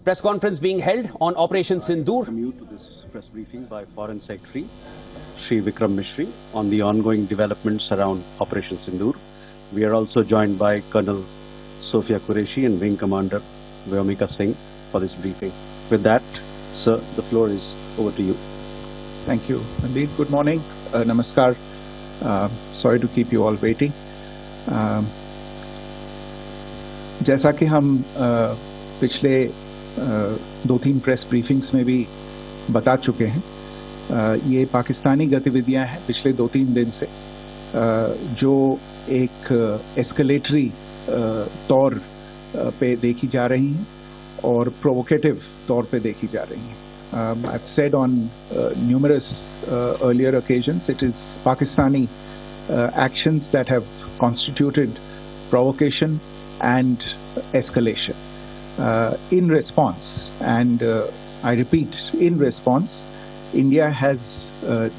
Press conference being held on Operation Sindoor. To this press briefing by Foreign Secretary Shri Vikram Mishri on the ongoing developments around Operation Sindoor. We are also joined by Colonel Sophia Qureshi and Wing Commander Vyomika Singh for this briefing. With that, sir, the floor is over to you. Thank you. Indeed, good morning. Namaskar. Sorry to keep you all waiting. जैसा कि हम पिछले 2-3 press briefings में भी बता चुके हैं, ये पाकिस्तानी गतिविधियां हैं पिछले 2-3 दिन से, जो एक एस्केलेटरी तौर पे देखी जा रही हैं और प्रोवोकेटिव तौर पे देखी जा रही हैं. I've said on numerous earlier occasions, it is Pakistani actions that have constituted provocation and escalation. In response, and I repeat, in response, India has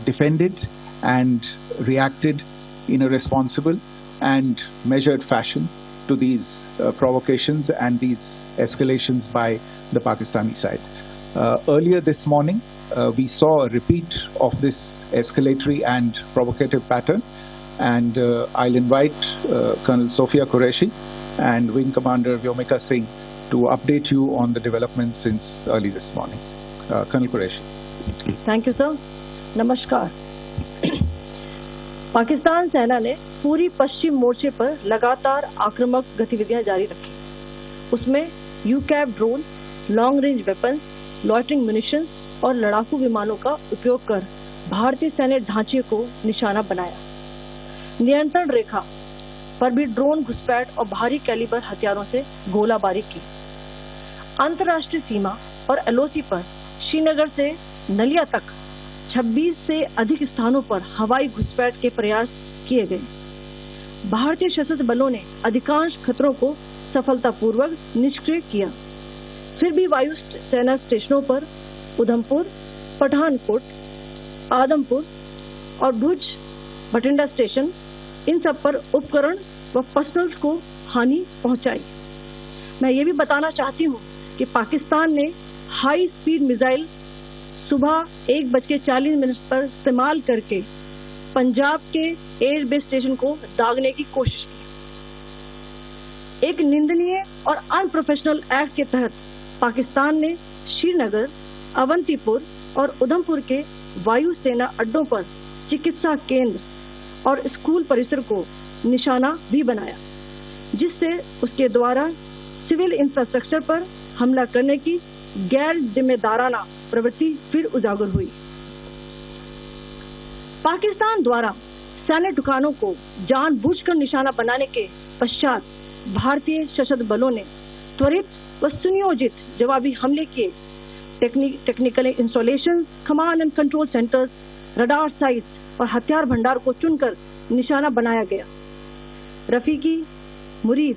defended and reacted in a responsible and measured fashion to these provocations and these escalations by the Pakistani side. Earlier this morning, we saw a repeat of this escalatory and provocative pattern, and I'll invite Colonel Sophia Qureshi and Wing Commander Vyomika Singh to update you on the developments since early this morning. Colonel Qureshi. Thank you, sir. नमस्कार. पाकिस्तान सेना ने पूरी पश्चिम मोर्चे पर लगातार आक्रामक गतिविधियां जारी रखी. उसमें यूकैप drones, long range weapons, loitering munitions और लड़ाकू विमानों का उपयोग कर भारतीय सैन्य ढांचे को निशाना बनाया. नियंत्रण रेखा पर भी ड्रोन घुसपैठ और भारी कैलिबर हथियारों से गोलाबारी की. अंतर्राष्ट्रीय सीमा और एलओसी पर श्रीनगर से नलिया तक 26 से अधिक स्थानों पर हवाई घुसपैठ के प्रयास किए गए. भारतीय सशस्त्र बलों ने अधिकांश खतरों को सफलतापूर्वक निष्क्रिय किया. फिर भी वायु सेना स्टेशनों पर उधमपुर, पठानकोट, आदमपुर और भुज बठिंडा स्टेशन, इन सब पर उपकरण व पर्सनल्स को हानि पहुंचाई. मैं ये भी बताना चाहती हूँ कि पाकिस्तान ने हाई स्पीड मिसाइल सुबह 1:40 पर इस्तेमाल करके पंजाब के एयरबेस स्टेशन को दागने की कोशिश की. एक निंदनीय और अनप्रोफेशनल एक्ट के तहत पाकिस्तान ने श्रीनगर, अवंतीपुर और उधमपुर के वायु सेना अड्डों पर चिकित्सा केंद्र और स्कूल परिसर को निशाना भी बनाया, जिससे उसके द्वारा सिविल इंफ्रास्ट्रक्चर पर हमला करने की गैर जिम्मेदाराना प्रवृत्ति फिर उजागर हुई. पाकिस्तान द्वारा सैन्य ठिकानों को जानबूझकर निशाना बनाने के पश्चात भारतीय सशस्त्र बलों ने त्वरित व सुनियोजित जवाबी हमले किए. Technical installation, command and control centres, radar sites और हथियार भंडार को चुनकर निशाना बनाया गया. रफीकी, मुरीद,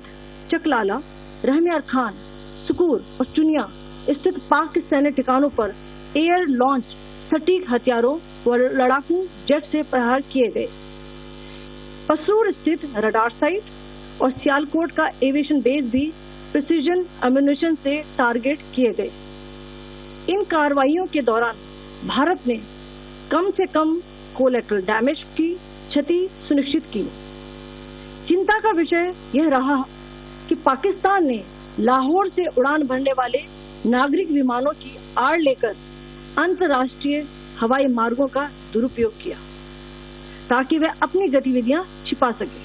चकलाला, रहमियार खान, सुकूर और चुनिया स्थित पाक के सैन्य ठिकानों पर एयर लॉन्च सटीक हथियारों व लड़ाकू जेट से प्रहार किए गए. पसरूर स्थित रडार साइट और सियालकोट का एविएशन बेस भी प्रिसीजन अम्यूनिशन से टारगेट किए गए. इन कार्रवाइयों के दौरान भारत ने कम से कम कोलैटरल डैमेज की क्षति सुनिश्चित की. चिंता का विषय यह रहा कि पाकिस्तान ने लाहौर से उड़ान भरने वाले नागरिक विमानों की आड़ लेकर अंतर्राष्ट्रीय हवाई मार्गों का दुरुपयोग किया ताकि वह अपनी गतिविधियां छिपा सके.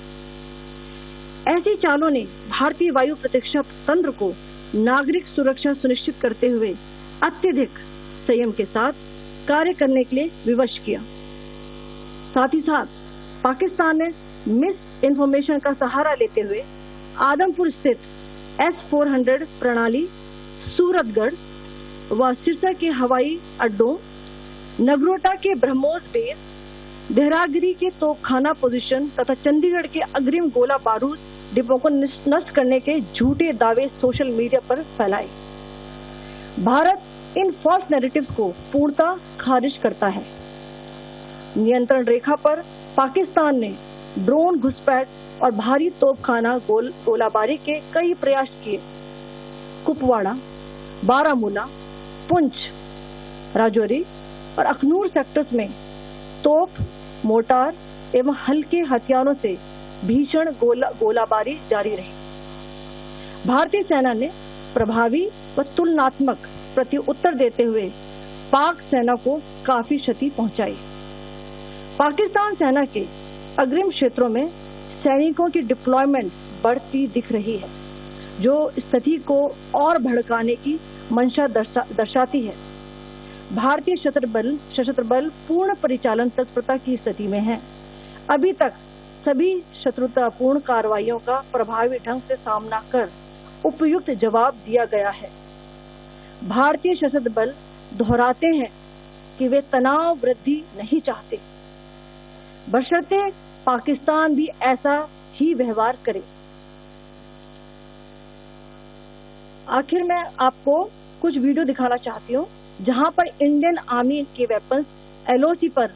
ऐसी चालों ने भारतीय वायु प्रतिरक्षा तंत्र को नागरिक सुरक्षा सुनिश्चित करते हुए अत्यधिक संयम के साथ कार्य करने के लिए विवश किया. साथ ही साथ पाकिस्तान ने मिस इन्फॉर्मेशन का सहारा लेते हुए आदमपुर स्थित S-400 प्रणाली, सूरतगढ़ व सिरसा के हवाई अड्डों, नगरोटा के ब्रह्मोस बेस, देहरागिरी के तोपखाना पोजीशन तथा चंडीगढ़ के अग्रिम गोला बारूद डिपो को नष्ट करने के झूठे दावे सोशल मीडिया पर फैलाए. भारत इन फॉल्स नैरेटिव्स को पूर्णतः खारिज करता है. नियंत्रण रेखा पर पाकिस्तान ने ड्रोन घुसपैठ और भारी तोपखाना गोलाबारी के कई प्रयास किए. कुपवाड़ा, बारामूला, पुंछ, राजौरी और अखनूर सेक्टर्स में तोप, मोर्टार एवं हल्के हथियारों से भीषण गोलाबारी जारी रही। भारतीय सेना ने प्रभावी व तुलनात्मक प्रत्युत्तर देते हुए पाक सेना को काफी क्षति पहुंचाई। पाकिस्तान सेना के अग्रिम क्षेत्रों में सैनिकों की डिप्लॉयमेंट बढ़ती दिख रही है, जो स्थिति को और भड़काने की मंशा दर्शाती है। भारतीय सशस्त्र बल पूर्ण परिचालन तत्परता की स्थिति में है। अभी तक सभी शत्रुतापूर्ण कार्रवाइयों का प्रभावी ढंग से सामना कर उपयुक्त जवाब दिया गया है। भारतीय सशस्त्र बल दोहराते हैं कि वे तनाव वृद्धि नहीं चाहते, बशर्ते पाकिस्तान भी ऐसा ही व्यवहार करे। आखिर मैं आपको कुछ वीडियो दिखाना चाहती हूँ जहां पर इंडियन आर्मी के वेपन्स एलओसी पर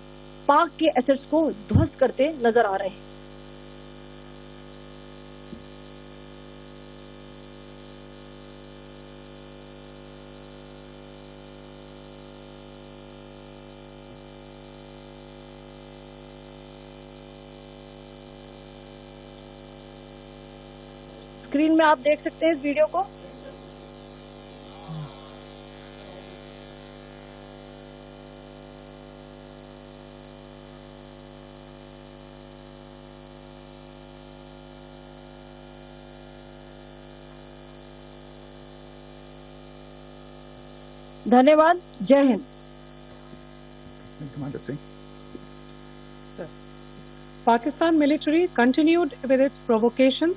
पाक के एसेट्स को ध्वस्त करते नजर आ रहे हैं। स्क्रीन में आप देख सकते हैं इस वीडियो को। धन्यवाद। जय Hind. Pakistan military continued with its provocations,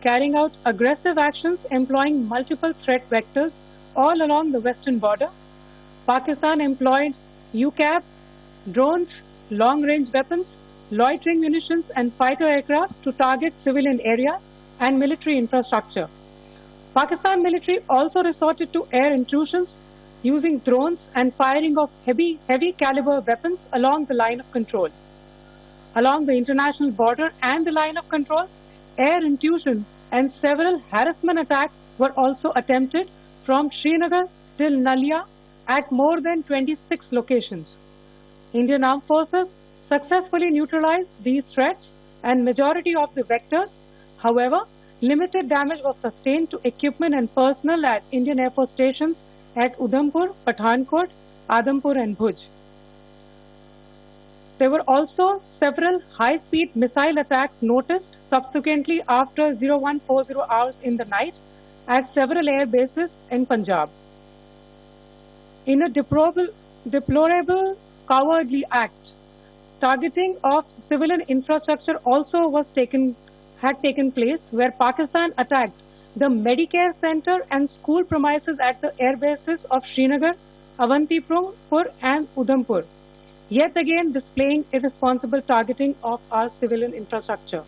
carrying out aggressive actions employing multiple threat vectors all along the western border. Pakistan employed UCAV, drones, long-range weapons, loitering munitions and fighter aircraft to target civilian areas and military infrastructure. Pakistan military also resorted to air intrusions using drones and firing of heavy caliber weapons along the line of control. Along the international border and the line of control, air intrusion and several harassment attacks were also attempted from Srinagar till Nalia at more than 26 locations. Indian Armed Forces successfully neutralized these threats and majority of the vectors. However, limited damage was sustained to equipment and personnel at Indian Air Force stations at Udhampur, Pathankot, Adampur and Bhuj. There were also several high-speed missile attacks noticed subsequently after 0140 hours in the night at several air bases in Punjab. In a deplorable cowardly act, targeting of civilian infrastructure also had taken place, where Pakistan attacked the Medicare Center and school premises at the air bases of Srinagar, Avantipur and Udhampur, yet again displaying irresponsible targeting of our civilian infrastructure.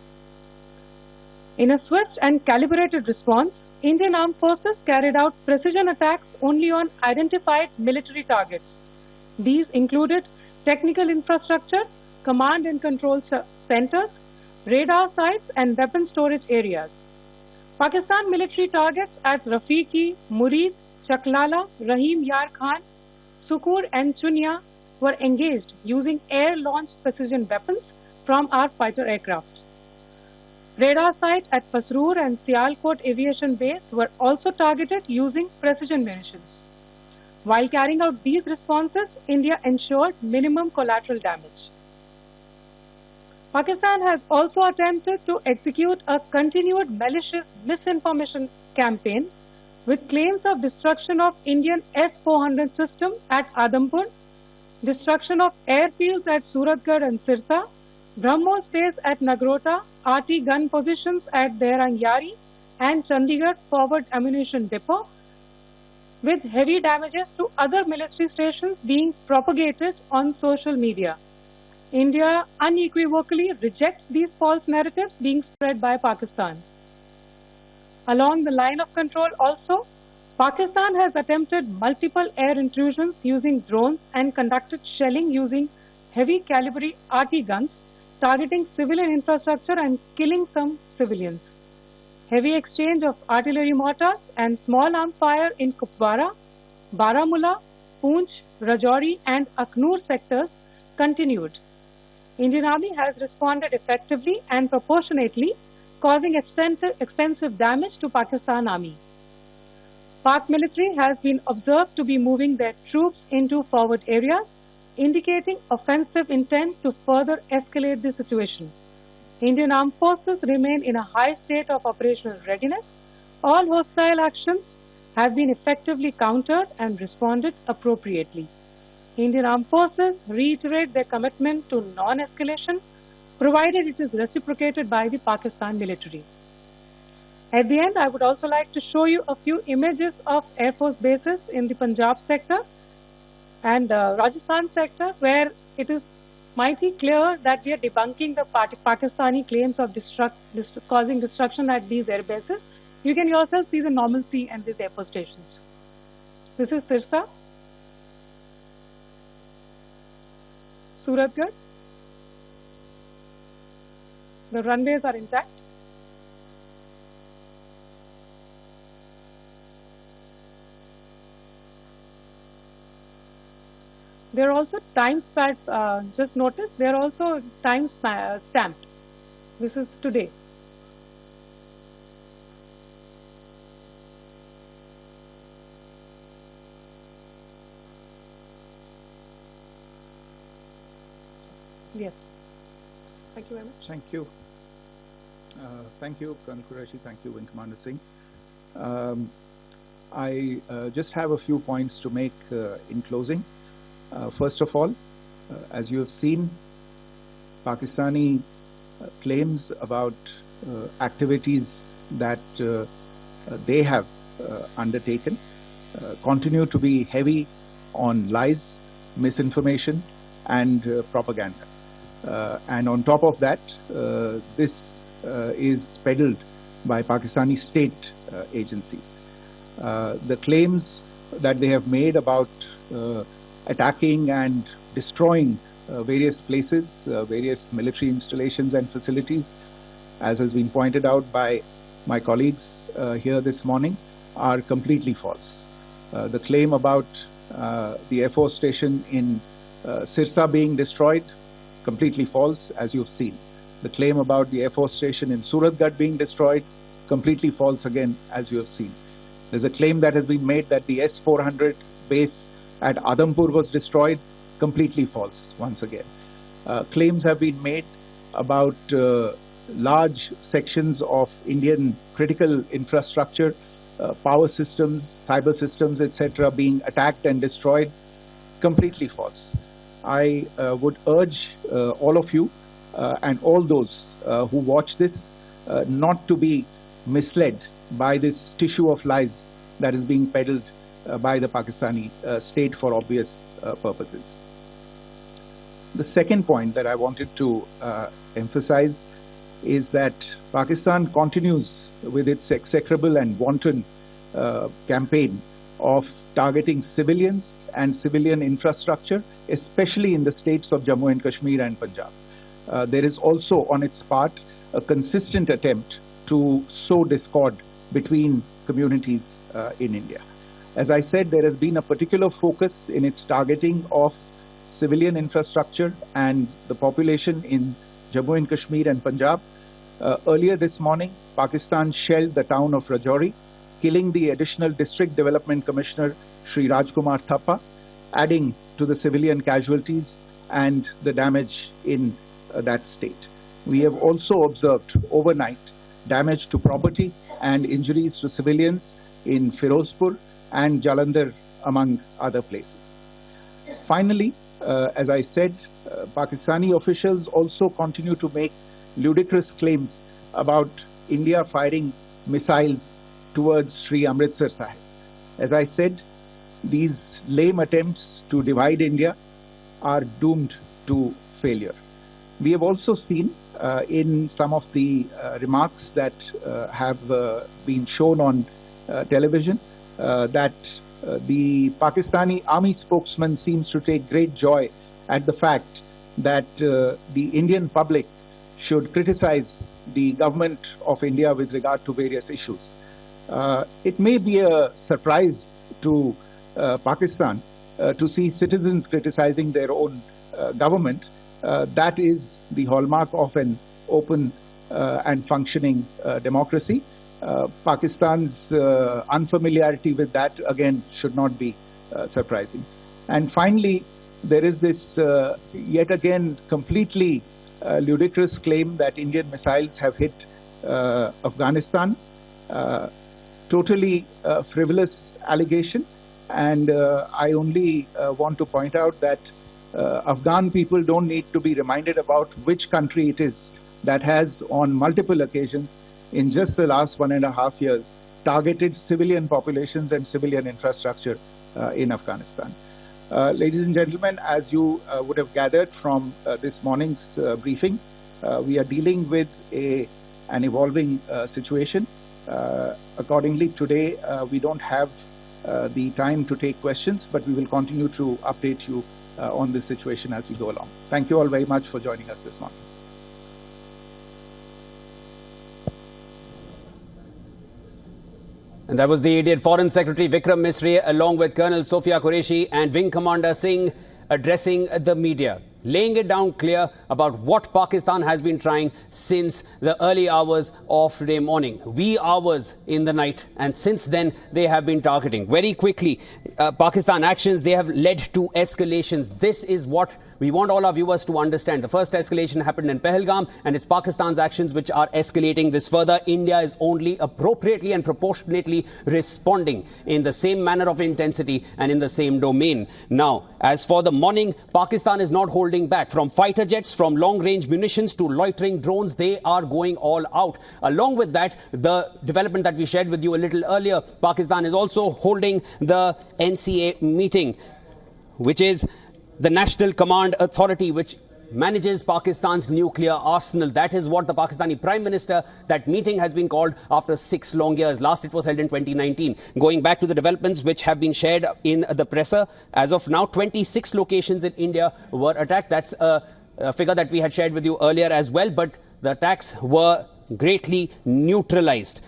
In a swift and calibrated response, Indian Armed Forces carried out precision attacks only on identified military targets. These included technical infrastructure, command and control centers, radar sites and weapon storage areas. Pakistan military targets at Rafiqi, Murid, Chaklala, Rahim Yar Khan, Sukur and Chunia were engaged using air-launched precision weapons from our fighter aircraft. Radar sites at Pasroor and Sialkot Aviation Base were also targeted using precision munitions. While carrying out these responses, India ensured minimum collateral damage. Pakistan has also attempted to execute a continued malicious misinformation campaign with claims of destruction of Indian S-400 system at Adampur, destruction of airfields at Suratgarh and Sirsa, BrahMos base at Nagrota, RT gun positions at Derangyari and Chandigarh forward ammunition depot, with heavy damages to other military stations being propagated on social media. India unequivocally rejects these false narratives being spread by Pakistan. Along the line of control also, Pakistan has attempted multiple air intrusions using drones and conducted shelling using heavy caliber RT guns, targeting civilian infrastructure and killing some civilians. Heavy exchange of artillery mortars and small arm fire in Kupwara, Baramulla, Poonch, Rajouri and Aknoor sectors continued. Indian Army has responded effectively and proportionately, causing extensive damage to Pakistan Army. Pak military has been observed to be moving their troops into forward areas, indicating offensive intent to further escalate the situation. Indian armed forces remain in a high state of operational readiness. All hostile actions have been effectively countered and responded appropriately. Indian armed forces reiterate their commitment to non-escalation, provided it is reciprocated by the Pakistan military. At the end, I would also like to show you a few images of Air Force bases in the Punjab sector and Rajasthan sector, where it is mighty clear that we are debunking the Pakistani claims of causing destruction at these air bases. You can yourself see the normalcy and these air force stations. This is Sirsa, Suratgarh. The runways are intact. There are also time stamps, just notice, they are also time stamped. This is today. Yes. Thank you very much. Thank you. Thank you, Colonel Qureshi. Thank you, Wing Commander Singh. I just have a few points to make in closing. First of all, as you have seen, Pakistani claims about activities that they have undertaken continue to be heavy on lies, misinformation and propaganda. And on top of that, this is peddled by Pakistani state agencies. The claims that they have made about attacking and destroying various places, various military installations and facilities, as has been pointed out by my colleagues here this morning, are completely false. The claim about the Air Force station in Sirsa being destroyed, completely false, as you've seen. The claim about the Air Force station in Suratgarh being destroyed, completely false again, as you have seen. There's a claim that has been made that the S-400 base at Adampur was destroyed, completely false once again. Claims have been made about large sections of Indian critical infrastructure, power systems, cyber systems, etc. being attacked and destroyed, completely false. I would urge all of you and all those who watch this not to be misled by this tissue of lies that is being peddled by the Pakistani state for obvious purposes. The second point that I wanted to emphasize is that Pakistan continues with its execrable and wanton campaign of targeting civilians and civilian infrastructure, especially in the states of Jammu and Kashmir and Punjab. There is also on its part a consistent attempt to sow discord between communities in India. As I said, there has been a particular focus in its targeting of civilian infrastructure and the population in Jammu and Kashmir and Punjab. Earlier this morning, Pakistan shelled the town of Rajouri, killing the additional District Development Commissioner, Shri Rajkumar Thappa, adding to the civilian casualties and the damage in that state. We have also observed overnight damage to property and injuries to civilians in Firozpur and Jalandhar, among other places. Finally, as I said, Pakistani officials also continue to make ludicrous claims about India firing missiles towards Sri Amritsar Sahib. As I said, these lame attempts to divide India are doomed to failure. We have also seen in some of the remarks that have been shown on television that the Pakistani army spokesman seems to take great joy at the fact that the Indian public should criticize the government of India with regard to various issues. It may be a surprise to Pakistan to see citizens criticizing their own government. That is the hallmark of an open and functioning democracy. Pakistan's unfamiliarity with that, again, should not be surprising. And finally, there is this yet again completely ludicrous claim that Indian missiles have hit Afghanistan. Totally frivolous allegation, and I only want to point out that Afghan people don't need to be reminded about which country it is that has on multiple occasions in just the last 1.5 years targeted civilian populations and civilian infrastructure in Afghanistan. Ladies and gentlemen, as you would have gathered from this morning's briefing, we are dealing with an evolving situation. Accordingly, today we don't have the time to take questions, but we will continue to update you on this situation as we go along. Thank you all very much for joining us this morning. And that was the Indian Foreign Secretary Vikram Misri along with Colonel Sophia Qureshi and Wing Commander Singh addressing the media, laying it down clear about what Pakistan has been trying since the early hours of today morning, wee hours in the night, and since then they have been targeting. Very quickly, Pakistan actions, they have led to escalations. This is what we want all our viewers to understand. The first escalation happened in Pahalgam, and it's Pakistan's actions which are escalating this further. India is only appropriately and proportionately responding in the same manner of intensity and in the same domain. Now, as for the morning, Pakistan is not holding back. From fighter jets, from long-range munitions to loitering drones, they are going all out. Along with that, the development that we shared with you a little earlier, Pakistan is also holding the NCA meeting, which is the National Command Authority, which manages Pakistan's nuclear arsenal. That is what the Pakistani Prime Minister, that meeting has been called after 6 long years. Last it was held in 2019. Going back to the developments which have been shared in the presser, as of now, 26 locations in India were attacked. That's a figure that we had shared with you earlier as well, but the attacks were greatly neutralized.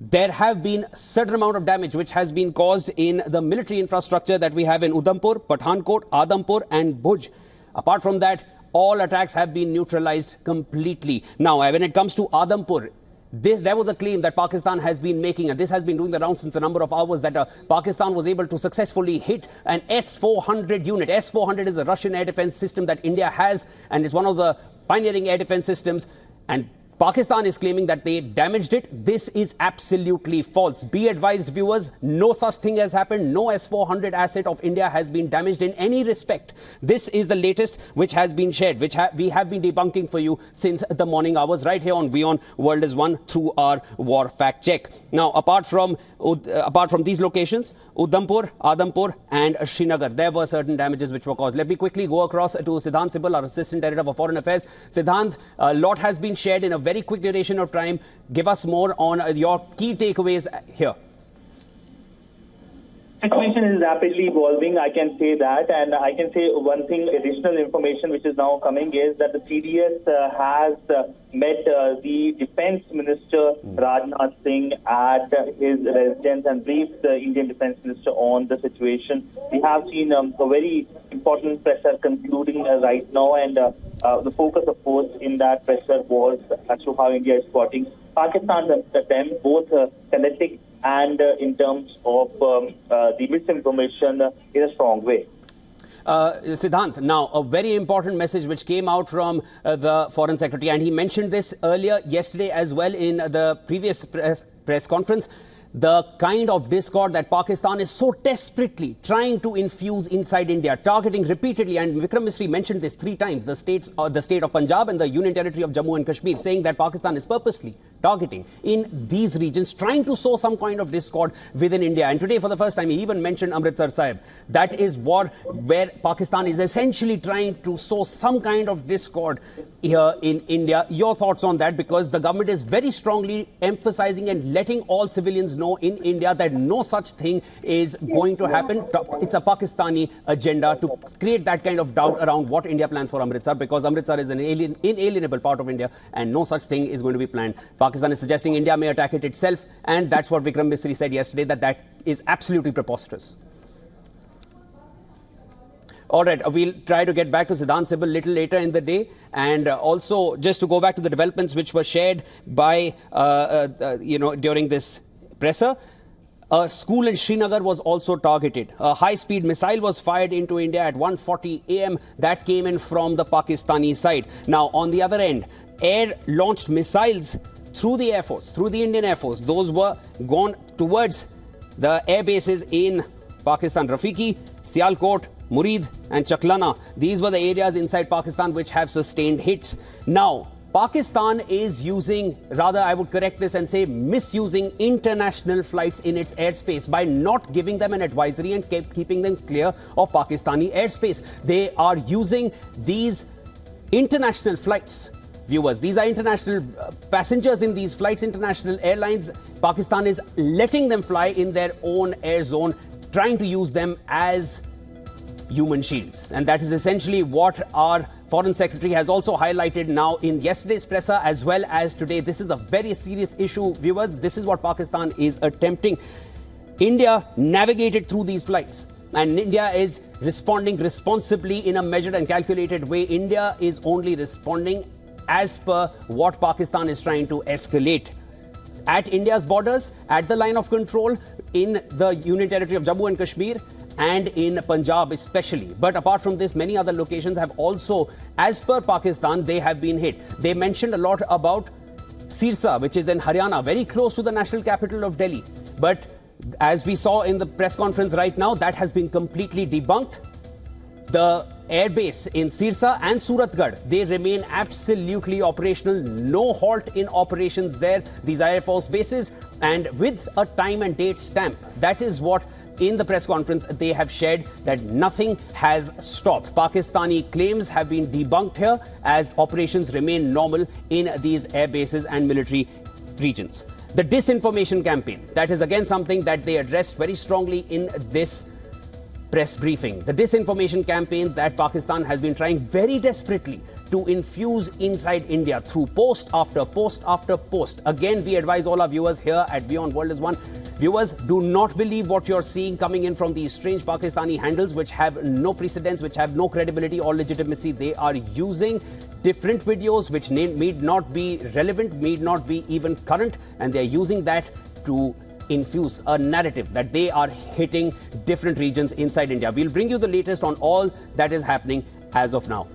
There have been a certain amount of damage which has been caused in the military infrastructure that we have in Udhampur, Pathankot, Adampur and Bhuj. Apart from that, all attacks have been neutralized completely. Now, when it comes to Adampur, there was a claim that Pakistan has been making, and this has been doing the rounds since a number of hours, that Pakistan was able to successfully hit an S-400 unit. S-400 is a Russian air defense system that India has, and it's one of the pioneering air defense systems. And Pakistan is claiming that they damaged it. This is absolutely false. Be advised, viewers, no such thing has happened. No S-400 asset of India has been damaged in any respect. This is the latest which has been shared, which we have been debunking for you since the morning hours right here on WION World is One through our war fact check. Now, apart from these locations, Udhampur, Adampur and Srinagar, there were certain damages which were caused. Let me quickly go across to Siddhant Sibal, our Assistant Editor for Foreign Affairs. Siddhant, a lot has been shared in a very quick duration of time. Give us more on your key takeaways here. Situation is rapidly evolving, I can say that, and I can say one thing, additional information which is now coming is that the CDS has met the Defense Minister Rajnath Singh at his residence and briefed the Indian Defense Minister on the situation. We have seen a very important presser concluding right now, and the focus, of course, in that presser was as to how India is spotting Pakistan's attempt, both kinetic and in terms of the misinformation in a strong way. Siddhant, now a very important message which came out from the Foreign Secretary, and he mentioned this earlier yesterday as well in the previous press conference. The kind of discord that Pakistan is so desperately trying to infuse inside India, targeting repeatedly, and Vikram Misri mentioned this 3 times, the state of Punjab and the Union Territory of Jammu and Kashmir, saying that Pakistan is purposely targeting in these regions, trying to sow some kind of discord within India. And today, for the first time, he even mentioned Amritsar Sahib. That is where Pakistan is essentially trying to sow some kind of discord here in India. Your thoughts on that? Because the government is very strongly emphasizing and letting all civilians know in India that no such thing is going to happen. It's a Pakistani agenda to create that kind of doubt around what India plans for Amritsar, because Amritsar is an inalienable part of India and no such thing is going to be planned. Pakistan is suggesting India may attack it itself, and that's what Vikram Misri said yesterday, that is absolutely preposterous. All right, we'll try to get back to Siddhant Sibal a little later in the day. And also, just to go back to the developments which were shared by, during this presser, a school in Srinagar was also targeted. A high-speed missile was fired into India at 1:40 a.m. That came in from the Pakistani side. Now, on the other end, air-launched missiles through the Air Force, through the Indian Air Force, those were gone towards the air bases in Pakistan. Rafiki, Sialkot, Murid and Chaklana. These were the areas inside Pakistan which have sustained hits. Now, Pakistan is using, rather I would correct this and say misusing international flights in its airspace by not giving them an advisory and keeping them clear of Pakistani airspace. They are using these international flights. Viewers, these are international passengers in these flights, international airlines. Pakistan is letting them fly in their own air zone, trying to use them as human shields. And that is essentially what our Foreign Secretary has also highlighted now in yesterday's presser as well as today. This is a very serious issue, viewers. This is what Pakistan is attempting. India navigated through these flights, and India is responding responsibly in a measured and calculated way. India is only responding as per what Pakistan is trying to escalate. At India's borders, at the line of control, in the Union Territory of Jammu and Kashmir, and in Punjab especially. But apart from this, many other locations have also, as per Pakistan, they have been hit. They mentioned a lot about Sirsa, which is in Haryana, very close to the national capital of Delhi. But as we saw in the press conference right now, that has been completely debunked. The airbase in Sirsa and Suratgarh, they remain absolutely operational. No halt in operations there. These are Air Force bases, and with a time and date stamp. That is what in the press conference they have shared, that nothing has stopped. Pakistani claims have been debunked here as operations remain normal in these air bases and military regions. The disinformation campaign, that is again something that they addressed very strongly in this press briefing. The disinformation campaign that Pakistan has been trying very desperately to infuse inside India through post after post after post. Again, we advise all our viewers here at WION World is One. Viewers, do not believe what you're seeing coming in from these strange Pakistani handles which have no precedence, which have no credibility or legitimacy. They are using different videos which need not be relevant, need not be even current, and they're using that to infuse a narrative that they are hitting different regions inside India. We'll bring you the latest on all that is happening as of now.